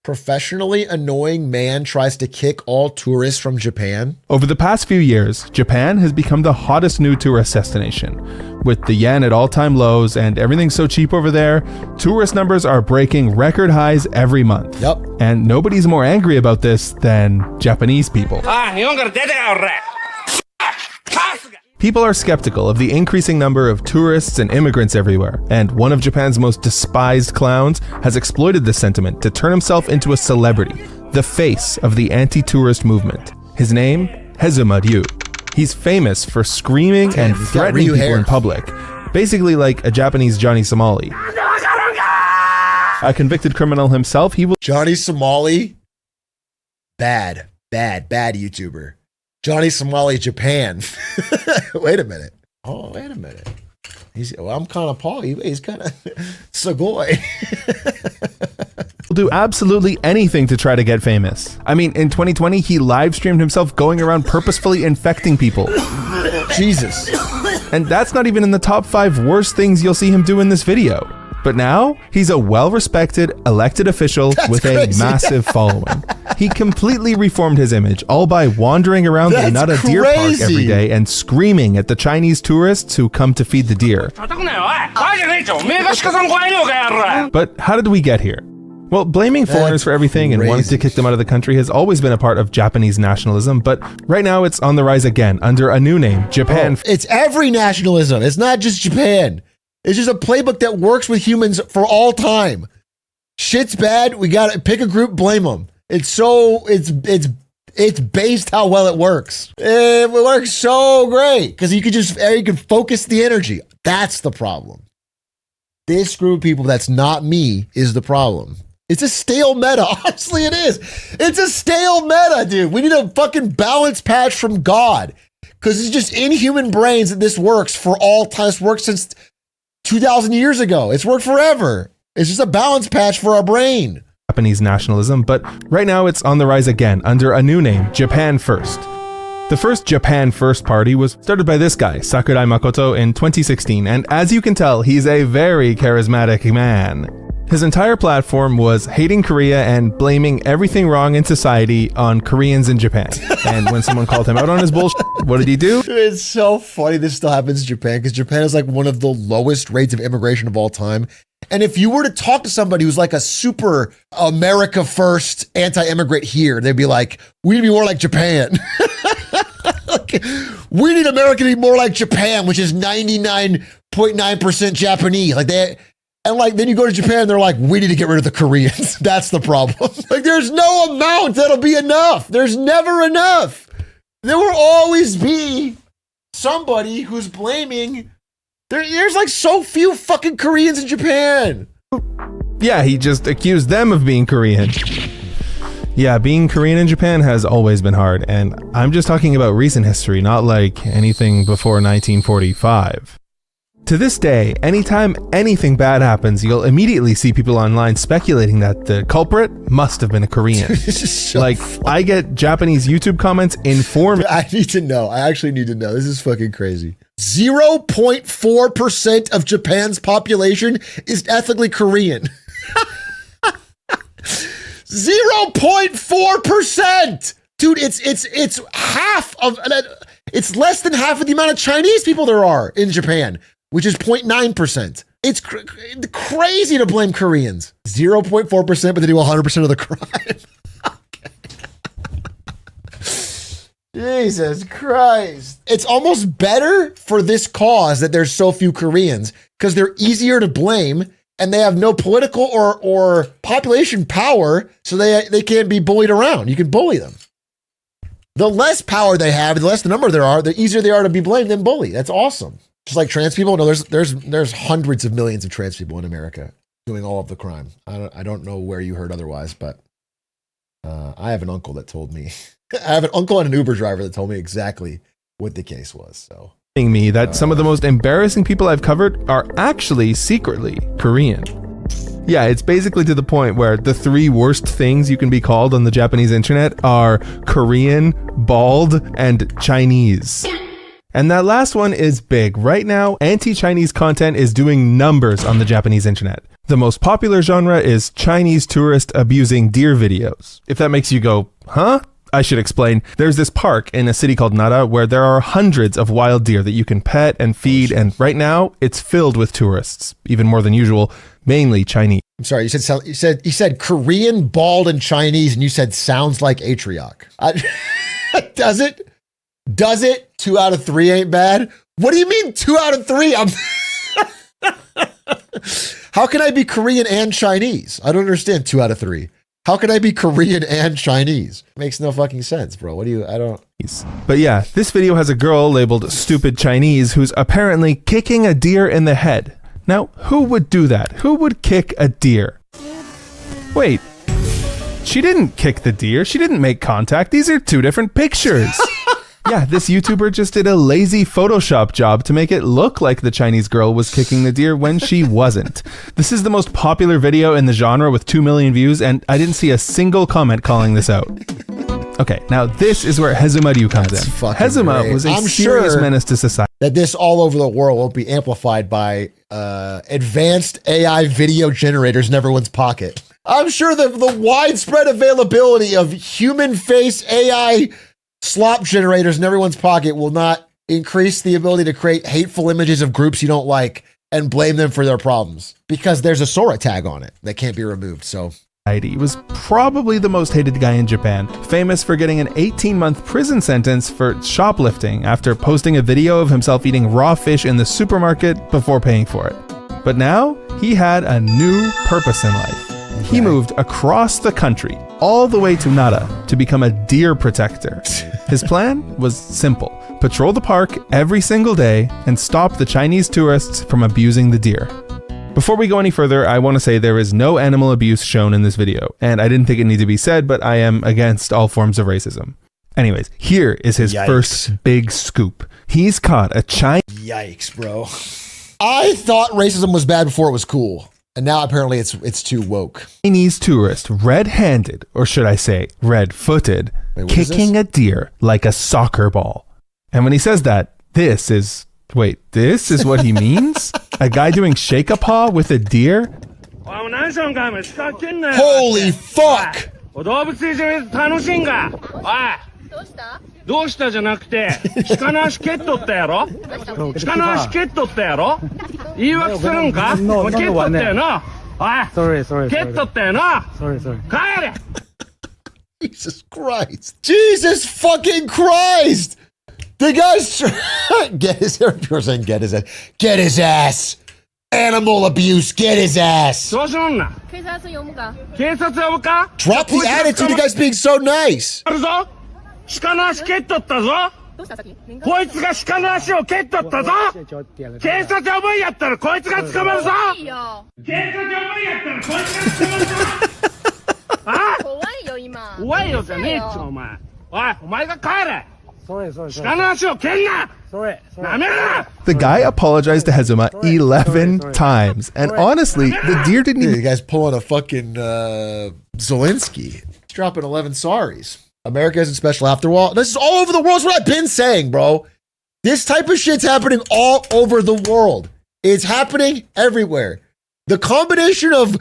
Professionally annoying man tries to kick all tourists from Japan. Over the past few years, Japan has become the hottest new tourist destination. With the yen at all-time lows and everything so cheap over there, tourist numbers are breaking record highs every month. Yep. And nobody's more angry about this than Japanese people. People are skeptical of the increasing number of tourists and immigrants everywhere, and one of Japan's most despised clowns has exploited this sentiment to turn himself into a celebrity, the face of the anti-tourist movement. His name? Hezuma Ryu. He's famous for screaming and threatening people in public, basically like a Japanese Johnny Somali. A convicted criminal himself, he will— Johnny Somali? Bad YouTuber. Johnny Somali Japan. Wait a minute. Oh, wait a minute. I'm kind of Paul. He's kind of Sugoi. will do absolutely anything to try to get famous. I mean, in 2020, he live streamed himself going around purposefully infecting people. Jesus. And that's not even in the top 5 worst things you'll see him do in this video. But now, he's a well-respected elected official with a massive following. He completely reformed his image, all by wandering around the Nara Deer Park every day and screaming at the Chinese tourists who come to feed the deer. But how did we get here? Well, blaming foreigners for everything and wanting to kick them out of the country has always been a part of Japanese nationalism, but right now it's on the rise again under a new name, Japan. It's every nationalism. It's not just Japan. It's just a playbook that works with humans for all time. Shit's bad. We got to pick a group, blame them. It's based how well it works. It works so great because you can focus the energy. That's the problem. This group of people that's not me is the problem. It's a stale meta. Honestly, it is. It's a stale meta, dude. We need a fucking balance patch from God because it's just in human brains that this works for all time. It's worked since 2,000 years ago. It's worked forever. It's just a balance patch for our brain. Japanese nationalism, but right now it's on the rise again under a new name, Japan First. The first Japan First party was started by this guy, Sakurai Makoto, in 2016, and as you can tell, he's a very charismatic man. His entire platform was hating Korea and blaming everything wrong in society on Koreans in Japan. And when someone called him out on his bullshit, what did he do? It's so funny this still happens in Japan because Japan is like one of the lowest rates of immigration of all time. And if you were to talk to somebody who's like a super America first anti-immigrant here, they'd be like, we need to be more like Japan. We need America to be more like Japan, which is 99.9% Japanese. Then you go to Japan, they're like, we need to get rid of the Koreans. That's the problem. There's no amount that'll be enough. There's never enough. There will always be somebody who's blaming. There's like so few fucking Koreans in Japan. Yeah, he just accused them of being Korean. Yeah, being Korean in Japan has always been hard, and I'm just talking about recent history, not like anything before 1945. To this day, anytime anything bad happens, you'll immediately see people online speculating that the culprit must have been a Korean. So funny. I get Japanese YouTube comments informing. I need to know. I actually need to know. This is fucking crazy. 0.4% of Japan's population is ethnically Korean. 0.4%! Dude, it's half of, it's less than half of the amount of Chinese people there are in Japan, which is 0.9%. It's crazy to blame Koreans. 0.4%, but they do 100% of the crime. Jesus Christ. It's almost better for this cause that there's so few Koreans because they're easier to blame and they have no political or population power, so they can't be bullied around. You can bully them. The less power they have, the less the number there are, the easier they are to be blamed than bully. That's awesome. Just like trans people. No, there's hundreds of millions of trans people in America doing all of the crime. I don't know where you heard otherwise, but I have an uncle that told me. I have an uncle and an Uber driver that told me exactly what the case was. So me that some of the most embarrassing people I've covered are actually secretly Korean. Yeah, it's basically to the point where the 3 worst things you can be called on the Japanese internet are Korean, bald, and Chinese. And that last one is big. Right now, anti-Chinese content is doing numbers on the Japanese internet. The most popular genre is Chinese tourist abusing deer videos. If that makes you go, huh? I should explain. There's this park in a city called Nara where there are hundreds of wild deer that you can pet and feed, and right now it's filled with tourists, even more than usual, mainly Chinese. I'm sorry, you said Korean, bald, and Chinese, and you said sounds like Atrioc. Does it? Does it? 2 out of 3 ain't bad. What do you mean 2 out of 3? How can I be Korean and Chinese? I don't understand 2 out of 3. How can I be Korean and Chinese? Makes no fucking sense, bro. I don't. But yeah, this video has a girl labeled Stupid Chinese who's apparently kicking a deer in the head. Now, who would do that? Who would kick a deer? Wait, she didn't kick the deer. She didn't make contact. These are 2 different pictures. Yeah, this YouTuber just did a lazy Photoshop job to make it look like the Chinese girl was kicking the deer when she wasn't. This is the most popular video in the genre with 2 million views, and I didn't see a single comment calling this out. Okay, now this is where Hezuma Ryu comes in. Hezuma was a serious menace to society. That this all over the world won't be amplified by advanced AI video generators in everyone's pocket. I'm sure the widespread availability of human face AI slop generators in everyone's pocket will not increase the ability to create hateful images of groups you don't like and blame them for their problems, because there's a Sora tag on it that can't be removed. So he was probably the most hated guy in Japan, famous for getting an 18-month prison sentence for shoplifting after posting a video of himself eating raw fish in the supermarket before paying for it. But now he had a new purpose in life. He moved across the country, all the way to Nara, to become a deer protector. His plan was simple: patrol the park every single day and stop the Chinese tourists from abusing the deer. Before we go any further, I want to say there is no animal abuse shown in this video, and I didn't think it needed to be said, but I am against all forms of racism. Anyways, here is his first big scoop. He's caught a Chinese... Yikes, bro. I thought racism was bad before it was cool. And now apparently it's too woke. Chinese tourist, red-handed, or should I say red-footed, kicking a deer like a soccer ball. And when he says that, this is what he means? A guy doing shake-a-paw with a deer? Holy fuck! どうしたじゃなくて、鹿の足蹴っとったやろ鹿の足蹴っとったやろ言い訳するんか蹴っとったよなおい蹴っとったよな帰れ Jesus Christ. Jesus fucking Christ! The guy's get his ass. Get his ass! Animal abuse, get his ass! 調子乗んな警察呼ぶか Drop the attitude, you guys being so nice! あるぞ鹿の足蹴っとったぞこいつが鹿の足を蹴っとったぞ警察呼ぶんやったらこいつが捕まるぞ警察呼ぶんやったらこいつが捕まるぞあ怖いよ今怖いよじゃねえっちお前お前が帰れ鹿の足を蹴んななめるな The guy apologized to Hezuma 11 times, and honestly, the deer didn't even... You guys pulling a fucking Zelensky. He's dropping 11 sorries. America isn't special after all. This is all over the world. That's what I've been saying, bro. This type of shit's happening all over the world. It's happening everywhere. The combination of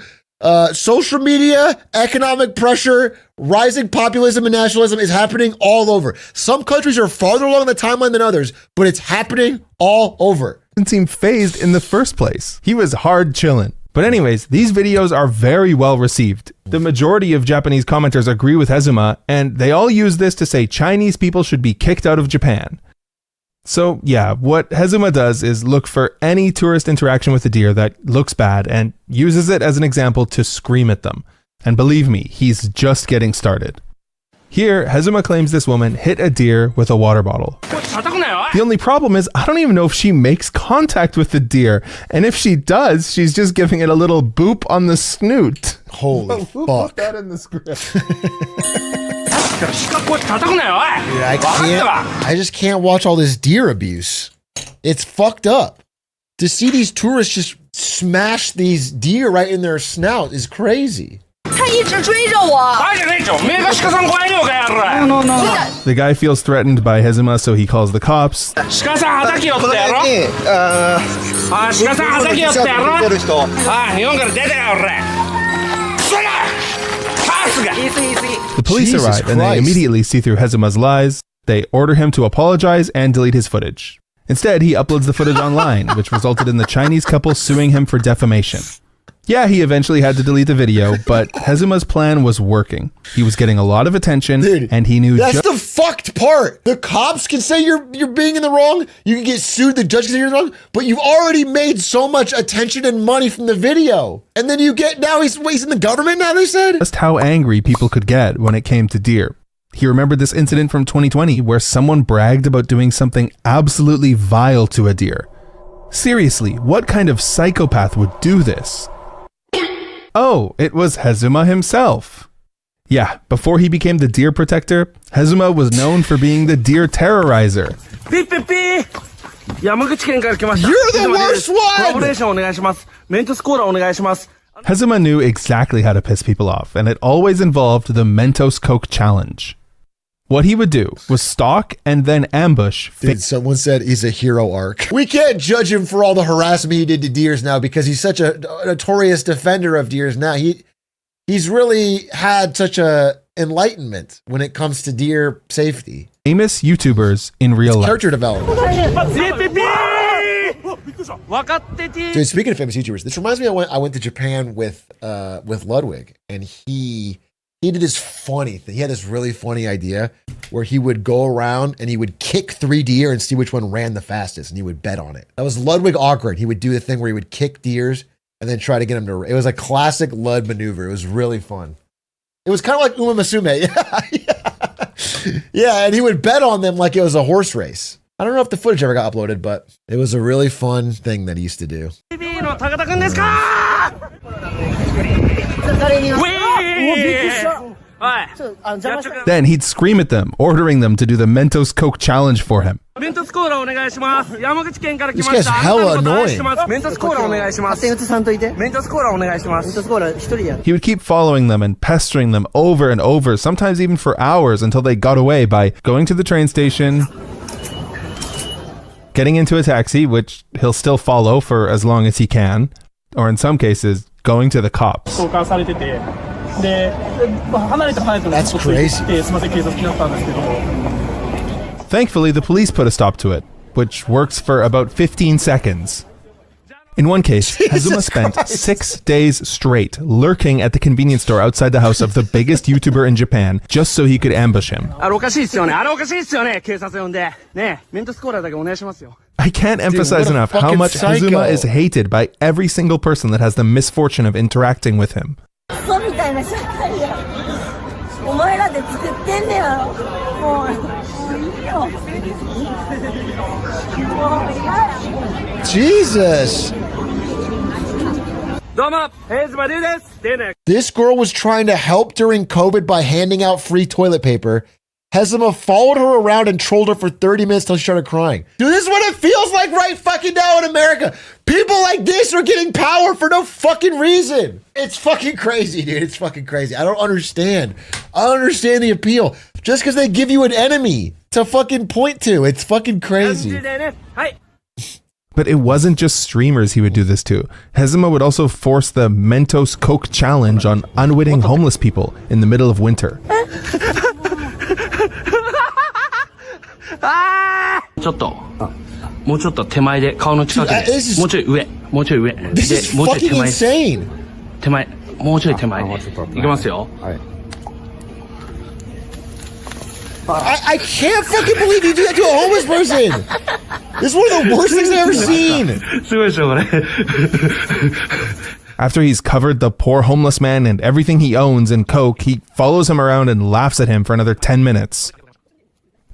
social media, economic pressure, rising populism and nationalism is happening all over. Some countries are farther along the timeline than others, but it's happening all over. Didn't seem phased in the first place. He was hard chillin'. But anyways, these videos are very well received. The majority of Japanese commenters agree with Hezuma, and they all use this to say Chinese people should be kicked out of Japan. So yeah, what Hezuma does is look for any tourist interaction with a deer that looks bad and uses it as an example to scream at them. And believe me, he's just getting started. Here, Hezuma claims this woman hit a deer with a water bottle. The only problem is, I don't even know if she makes contact with the deer. And if she does, she's just giving it a little boop on the snoot. Holy Who fuck. put that in the script? I just can't watch all this deer abuse. It's fucked up. To see these tourists just smash these deer right in their snout is crazy. The guy feels threatened by Hezuma, so he calls the cops. あ、鹿さん畑寄ったやろ。あ、日本から出てよ、俺。それカスが。 The police Jesus arrive and they Christ. immediately see through Hezuma's lies. They order him to apologize and delete his footage. Instead, he uploads the footage online, which resulted in the Chinese couple suing him for defamation. Yeah, he eventually had to delete the video, but Hezuma's plan was working. He was getting a lot of attention, Dude, and he knew that's the fucked part. The cops can say you're being in the wrong. You can get sued. The judge can say you're in the wrong. But you've already made so much attention and money from the video. And then you get, now he's in the government now, they said? just how angry people could get when it came to deer. He remembered this incident from 2020 where someone bragged about doing something absolutely vile to a deer. Seriously, what kind of psychopath would do this? Oh, it was Hezuma himself. Yeah, before he became the deer protector, Hezuma was known for being the deer terrorizer. ピッピッピー。山口県から来ました。 You're the worst one! コラボレーションお願いします。メントスコーラお願いします。 Hezuma knew exactly how to piss people off, and it always involved the Mentos Coke challenge. What he would do was stalk and then ambush. Dude, someone said he's a hero arc. We can't judge him for all the harassment he did to deers now because he's such a notorious defender of deers now. He's really had such a enlightenment when it comes to deer safety. Famous YouTubers in real life. Character development. ピッピッピー。分かってて。 Dude, speaking of famous YouTubers, this reminds me I went to Japan with Ludwig, and he did this funny thing. He had this really funny idea where he would go around and he would kick 3 deer and see which one ran the fastest, and he would bet on it. That was Ludwig awkward. He would do the thing where he would kick deers and then try to get them to. It was a classic Lud maneuver. It was really fun. It was kind of like Uma Musume. Yeah, and he would bet on them like it was a horse race. I don't know if the footage ever got uploaded, but it was a really fun thing that he used to do. の高田くんですか。Then he'd scream at them, ordering them to do the Mentos Coke challenge for him. メントスコーラお願いします。山口県から来ま This し guy's た。 hella あなたのこと愛 annoying. してますメントスコーラお願いします。メントスコーラお願いします。 He would keep following them and pestering them over and over, sometimes even for hours, until they got away by going to the train station, getting into a taxi, which he'll still follow for as long as he can, or in some cases, going to the cops. 交換されてて、で、離れて離れても That's ちょっと行って crazy. すみません警察来なったんですけども。 Thankfully, the police put a stop to it, which works for about 15 seconds. In one case, Hezuma spent Christ. 6 days straight lurking at the convenience store outside the house of the biggest YouTuber in Japan just so he could ambush him. あれおかしいっすよね。あれおかしいっすよね。警察呼んで。ねえ、メントスコーラだけお願いしますよ。 I can't emphasize what a enough how fucking much psycho. Hezuma is hated by every single person that has the misfortune of interacting with him. クソみたいな社会や。お前らで作ってんねや。もういいよ。もう嫌や。 Jesus. どうも、平妻龍です。でね。 This girl was trying to help during COVID by handing out free toilet paper. Hezuma followed her around and trolled her for 30 minutes till she started crying. Dude, this is what it feels like right fucking now in America. People like this are getting power for no fucking reason. It's fucking crazy, dude. It's fucking crazy. I don't understand. I don't understand the appeal. Just because they give you an enemy to fucking point to. It's fucking 感 crazy. じでね。はい。 But it wasn't just streamers he would do this to. Hezuma would also force the Mentos Coke challenge on unwitting homeless people in the middle of winter. ちょっと、もうちょっと手前で顔の近く Dude, で this is- もうちょい上、もうちょい上。 This で is もうちょい fucking 手前。 insane. 手前、もうちょい手前で。いきますよ。 I can't fucking believe you do that to a homeless person. This is one of the worst things I've ever seen. すごいでしょ、これ。 After he's covered the poor homeless man and everything he owns in Coke, he follows him around and laughs at him for another 10 minutes.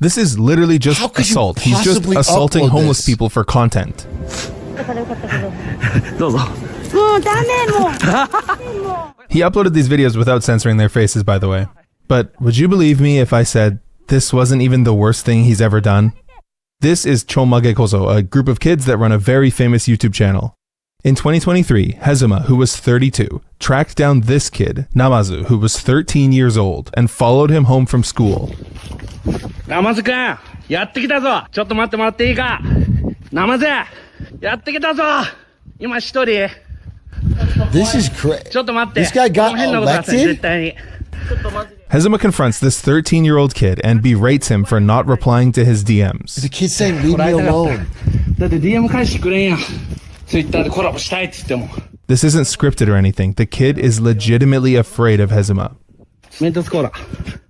This is literally just How could you assault. He's just possibly assaulting upload homeless this? people for content. どうぞ。もうダメもう。 He uploaded these videos without censoring their faces, by the way. But would you believe me if I said this wasn't even the worst thing he's ever done? This is Chomage Kozo, a group of kids that run a very famous YouTube channel. In 2023, Hezuma, who was 32, tracked down this kid, Namazu, who was 13 years old, and followed him home from school. ナマズくん、やってきたぞ。ちょっと待ってもらっていいか。ナマズ。やってきたぞ今一人 This is crazy. ちょっと待って This guy got 変なことはさ絶 elected? 対に Hezuma confronts this 13-year-old kid and berates him for not replying to his DMs. The kid's saying, leave me alone. だって DM 返してくれんやん Twitter でコラボしたいって言っても This isn't scripted or anything. The kid is legitimately afraid of Hezuma. メントスコーラ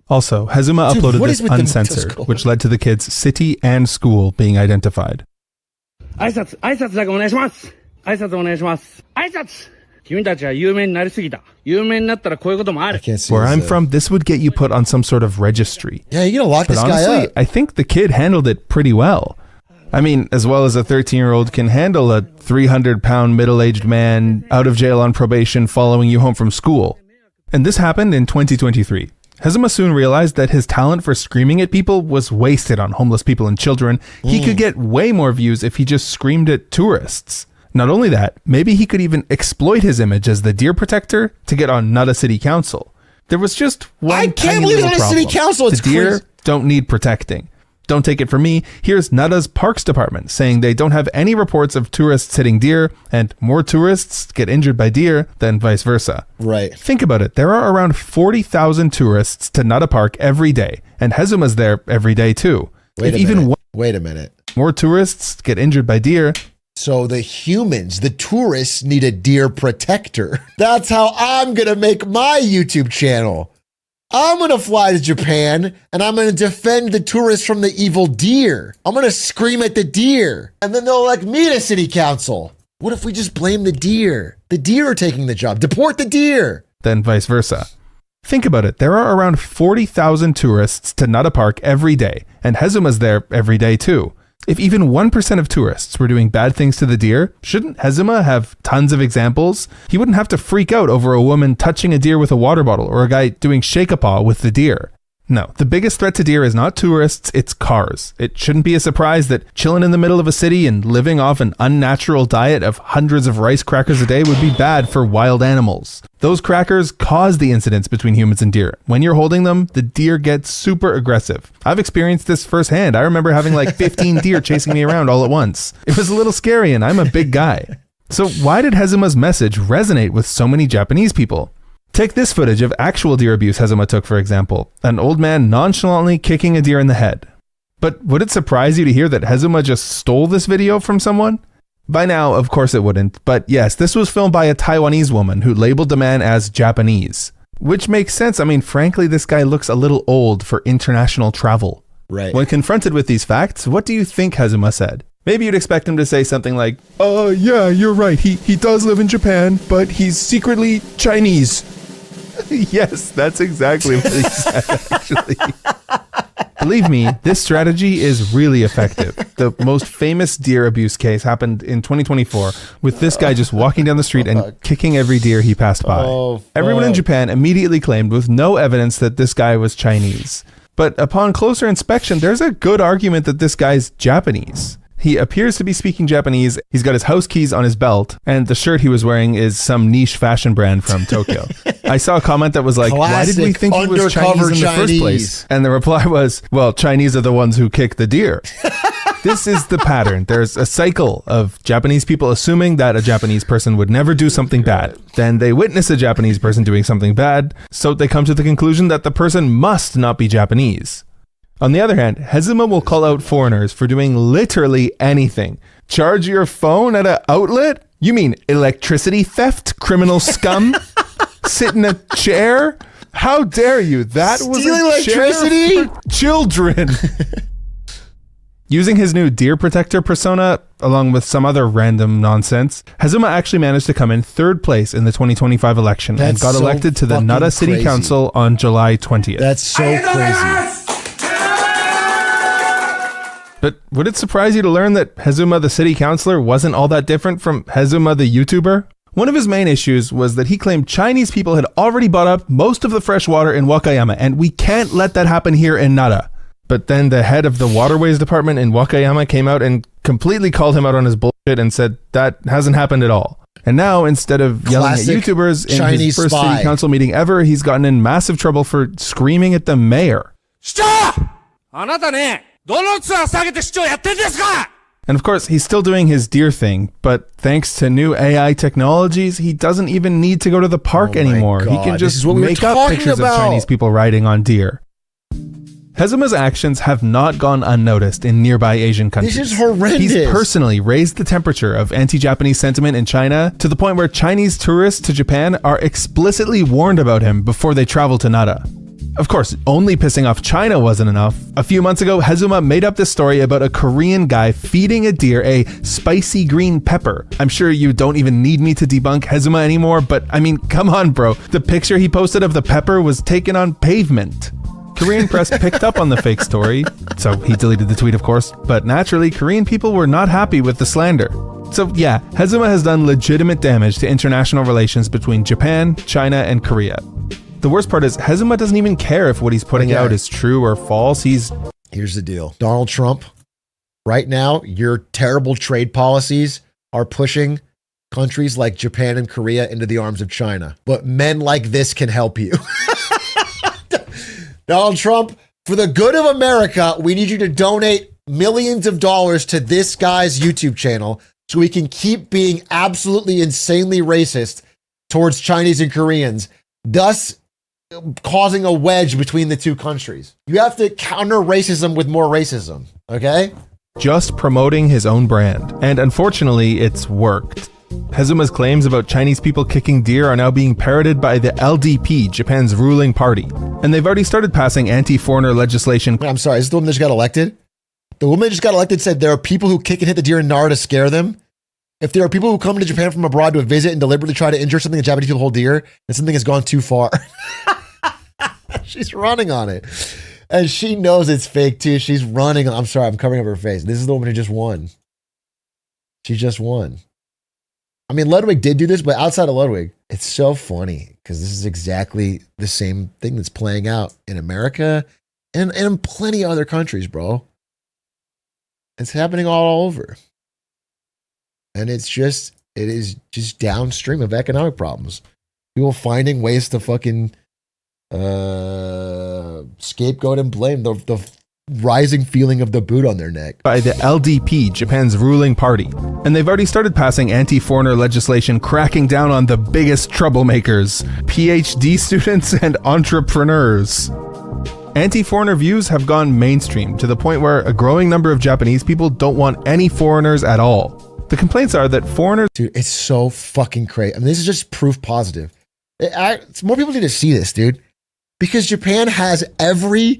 Also, Hezuma Dude, uploaded what this is with the uncensored, mental which led to the kid's city and school being identified. 挨拶だけお願いします挨拶お願いします挨拶君たちは有名になりすぎた有名になったらこういうこともあ I る can't see Where this, I'm from, this would get you put on some sort of registry. Yeah, you're gonna lock But this guy honestly, up. I think the kid handled it pretty well. I mean, as well as a 13-year-old can handle a 300-pound middle-aged man out of jail on probation following you home from school. And this happened in 2023. Hezuma soon realized that his talent for screaming at people was wasted on homeless people and children. He could get way more views if he just screamed at tourists. Not only that, maybe he could even exploit his image as the deer protector to get on Nada City Council. There was just one I can't tiny believe little Nada City problem. Council, it's The deer crazy. don't need protecting. Don't take it from me. Here's Nada's Parks Department saying they don't have any reports of tourists hitting deer, and more tourists get injured by deer than vice versa. Right. Think about it. There are around 40,000 tourists to Nada Park every day, and Hezuma's there every day too. Wait a minute. More tourists get injured by deer, So the humans, the tourists, need a deer protector. That's how I'm gonna make my YouTube channel. I'm gonna fly to Japan and I'm gonna defend the tourists from the evil deer. I'm gonna scream at the deer and then they'll elect me to city council. What if we just blame the deer? The deer are taking the job. Deport the deer. then vice versa. Think about it. There are around 40,000 tourists to Nada Park every day, and Hezuma's there every day too. If even 1% of tourists were doing bad things to the deer, shouldn't Hezuma have tons of examples? He wouldn't have to freak out over a woman touching a deer with a water bottle or a guy doing shake-a-paw with the deer. No, the biggest threat to deer is not tourists, it's cars. It shouldn't be a surprise that chilling in the middle of a city and living off an unnatural diet of hundreds of rice crackers a day would be bad for wild animals. Those crackers cause the incidents between humans and deer. When you're holding them, the deer get super aggressive. I've experienced this firsthand. I remember having like 15 deer chasing me around all at once. It was a little scary and I'm a big guy. So why did Hezuma's message resonate with so many Japanese people? Take this footage of actual deer abuse Hezuma took, for example. An old man nonchalantly kicking a deer in the head. But would it surprise you to hear that Hezuma just stole this video from someone? By now, of course it wouldn't. But yes, this was filmed by a Taiwanese woman who labeled the man as Japanese. Which makes sense. I mean, frankly, this guy looks a little old for international travel. Right. When confronted with these facts, what do you think Hezuma said? Maybe you'd expect him to say something like, yeah, you're right. He does live in Japan, but he's secretly Chinese. Yes, that's exactly what he said, actually. Believe me, this strategy is really effective. The most famous deer abuse case happened in 2024 with this guy just walking down the street and kicking every deer he passed by. Everyone in Japan immediately claimed with no evidence that this guy was Chinese. But upon closer inspection, there's a good argument that this guy's Japanese. He appears to be speaking Japanese, he's got his house keys on his belt, and the shirt he was wearing is some niche fashion brand from Tokyo. I saw a comment that was like, why did we think he was Chinese in the first place? And the reply was, well, Chinese are the ones who kick the deer. This is the pattern. There's a cycle of Japanese people assuming that a Japanese person would never do something bad. Then they witness a Japanese person doing something bad, so they come to the conclusion that the person must not be Japanese. On the other hand, Hezuma will call out foreigners for doing literally anything. Charge your phone at an outlet? You mean electricity theft, criminal scum? Sit in a chair? How dare you? That was Stealing a chair electricity? for children. Using his new deer protector persona, along with some other random nonsense, Hezuma actually managed to come in third place in the 2025 election and got elected to the Nada City Council on July 20th. That's so crazy. But would it surprise you to learn that Hezuma the city councilor wasn't all that different from Hezuma the YouTuber? One of his main issues was that he claimed Chinese people had already bought up most of the fresh water in Wakayama, and we can't let that happen here in Nada. But then the head of the waterways department in Wakayama came out and completely called him out on his bullshit and said that hasn't happened at all. And now, instead of yelling at YouTubers in his first city council meeting ever, he's gotten in massive trouble for screaming at the mayor. Stop! あなたね、どのツアー下げて市長やってんですか? And of course, he's still doing his deer thing, but thanks to new AI technologies, he doesn't even need to go to the park anymore. He can just make up pictures of Chinese people riding on deer. Hezuma's actions have not gone unnoticed in nearby Asian countries. This is horrendous. He's personally raised the temperature of anti-Japanese sentiment in China to the point where Chinese tourists to Japan are explicitly warned about him before they travel to Nara. Of course, only pissing off China wasn't enough. A few months ago, Hezuma made up this story about a Korean guy feeding a deer a spicy green pepper. I'm sure you don't even need me to debunk Hezuma anymore, but I mean, come on, bro. The picture he posted of the pepper was taken on pavement. Korean press picked up on the fake story, so he deleted the tweet, of course, but naturally, Korean people were not happy with the slander. So yeah, Hezuma has done legitimate damage to international relations between Japan, China, and Korea. The worst part is, Hezuma doesn't even care if what he's putting out is true or false. Here's the deal. Donald Trump, right now, your terrible trade policies are pushing countries like Japan and Korea into the arms of China. But men like this can help you. Donald Trump, for the good of America, we need you to donate millions of dollars to this guy's YouTube channel so we can keep being absolutely insanely racist towards Chinese and Koreans, thus causing a wedge between the two countries. You have to counter racism with more racism, okay? Just promoting his own brand. And unfortunately, it's worked. Hezuma's claims about Chinese people kicking deer are now being parroted by the LDP, Japan's ruling party. And they've already started passing anti-foreigner legislation. I'm sorry, is this the woman that just got elected? The woman that just got elected said there are people who kick and hit the deer in Nara to scare them. If there are people who come to Japan from abroad to visit and deliberately try to injure something that Japanese people hold dear, then something has gone too far. She's running on it. And she knows it's fake too. She's running. I'm sorry, I'm covering up her face. This is the woman who just won. She just won. I mean, Ludwig did do this, but outside of Ludwig, it's so funny because this is exactly the same thing that's playing out in America and in plenty of other countries, bro. It's happening all over. And it is just downstream of economic problems. People finding ways to fucking scapegoat and blame the rising feeling of the boot on their neck. By the LDP, Japan's ruling party. And they've already started passing anti-foreigner legislation cracking down on the biggest troublemakers, PhD students and entrepreneurs. Anti-foreigner views have gone mainstream to the point where a growing number of Japanese people don't want any foreigners at all. The complaints are that foreigners... Dude, it's so fucking crazy. I mean, this is just proof positive. More people need to see this, dude. Because Japan has every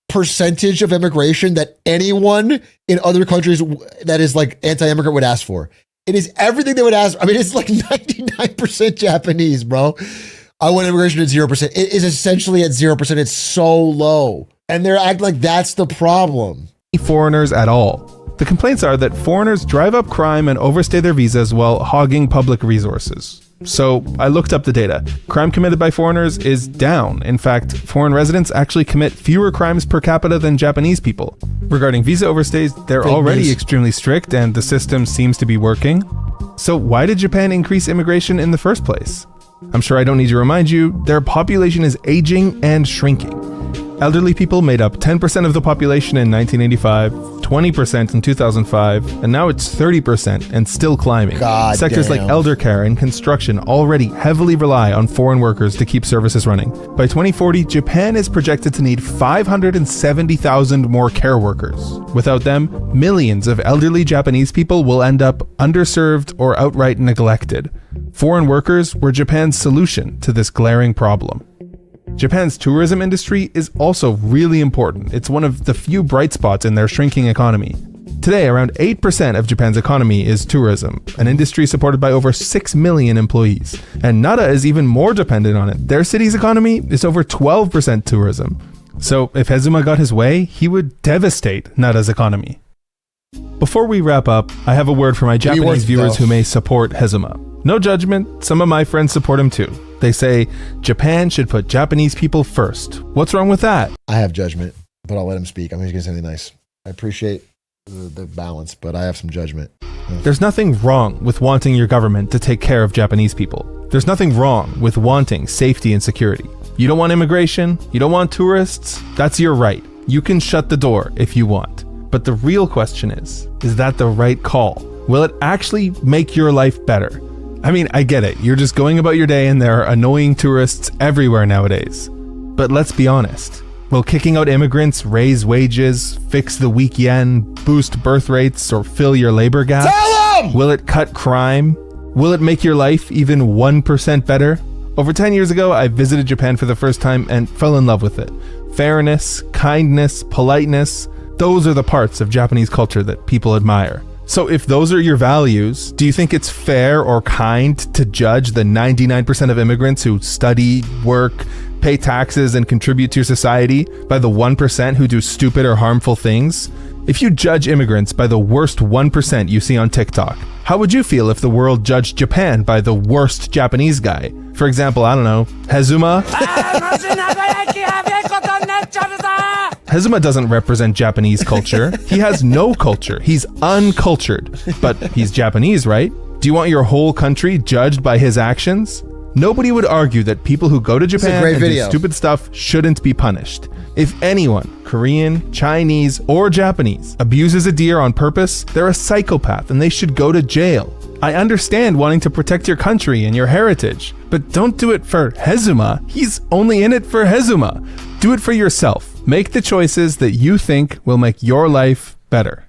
percentage of immigration that anyone in other countries that is like anti-immigrant would ask for. It is everything they would ask. I mean, it's like 99% Japanese, bro. I want immigration at 0%. It is essentially at 0%. It's so low. And they're acting like that's the problem. Foreigners at all. The complaints are that foreigners drive up crime and overstay their visas while hogging public resources. So I looked up the data. Crime committed by foreigners is down. In fact, foreign residents actually commit fewer crimes per capita than Japanese people. Regarding visa overstays, they're already extremely strict and the system seems to be working. So why did Japan increase immigration in the first place? I'm sure I don't need to remind you, their population is aging and shrinking. Elderly people made up 10% of the population in 1985, 20% in 2005, and now it's 30% and still climbing. Sectors like elder care and construction already heavily rely on foreign workers to keep services running. By 2040, Japan is projected to need 570,000 more care workers. Without them, millions of elderly Japanese people will end up underserved or outright neglected. Foreign workers were Japan's solution to this glaring problem. Japan's tourism industry is also really important. It's one of the few bright spots in their shrinking economy. Today, around 8% of Japan's economy is tourism, an industry supported by over 6 million employees. And Nara is even more dependent on it. Their city's economy is over 12% tourism. So if Hezuma got his way, he would devastate Nara's economy. Before we wrap up, I have a word for my Japanese viewers who may support Hezuma. No judgment, some of my friends support him too. They say Japan should put Japanese people first. What's wrong with that? I have judgment, but I'll let him speak. I'm just gonna say something nice. I appreciate the balance, but I have some judgment. There's nothing wrong with wanting your government to take care of Japanese people. There's nothing wrong with wanting safety and security. You don't want immigration, you don't want tourists, that's your right. You can shut the door if you want. But the real question is that the right call? Will it actually make your life better? I mean, I get it. You're just going about your day and there are annoying tourists everywhere nowadays. But let's be honest. Will kicking out immigrants raise wages, fix the weak yen, boost birth rates, or fill your labor gap? Tell 'em! Will it cut crime? Will it make your life even 1% better? Over 10 years ago, I visited Japan for the first time and fell in love with it. Fairness, kindness, politeness, those are the parts of Japanese culture that people admire. So if those are your values, do you think it's fair or kind to judge the 99% of immigrants who study, work, pay taxes, and contribute to society by the 1% who do stupid or harmful things? If you judge immigrants by the worst 1% you see on TikTok, how would you feel if the world judged Japan by the worst Japanese guy? For example, I don't know, Hezuma? Hezuma doesn't represent Japanese culture. He has no culture. He's uncultured. But he's Japanese, right? Do you want your whole country judged by his actions? Nobody would argue that people who go to Japan and do stupid stuff shouldn't be punished. If anyone, Korean, Chinese, or Japanese, abuses a deer on purpose, they're a psychopath and they should go to jail. I understand wanting to protect your country and your heritage, but don't do it for Hezuma. He's only in it for Hezuma. Do it for yourself. Make the choices that you think will make your life better.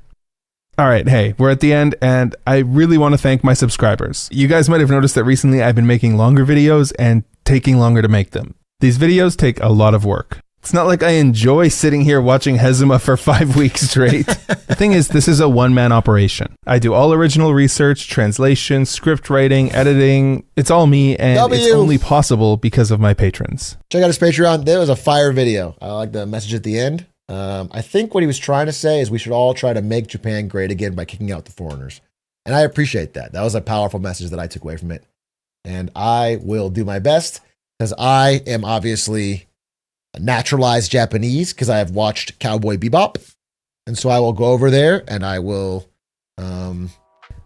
All right, hey, we're at the end, and I really want to thank my subscribers. You guys might have noticed that recently I've been making longer videos and taking longer to make them. These videos take a lot of work. It's not like I enjoy sitting here watching Hezuma for 5 weeks straight. The thing is, this is a one-man operation. I do all original research, translation, script writing, editing. It's all me, and it's only possible because of my patrons. Check out his Patreon. There was a fire video. I like the message at the end. I think what he was trying to say is we should all try to make Japan great again by kicking out the foreigners. And I appreciate that. That was a powerful message that I took away from it. And I will do my best because I am obviously naturalized Japanese because I have watched Cowboy Bebop. And so I will go over there and I will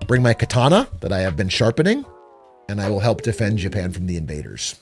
bring my katana that I have been sharpening and I will help defend Japan from the invaders.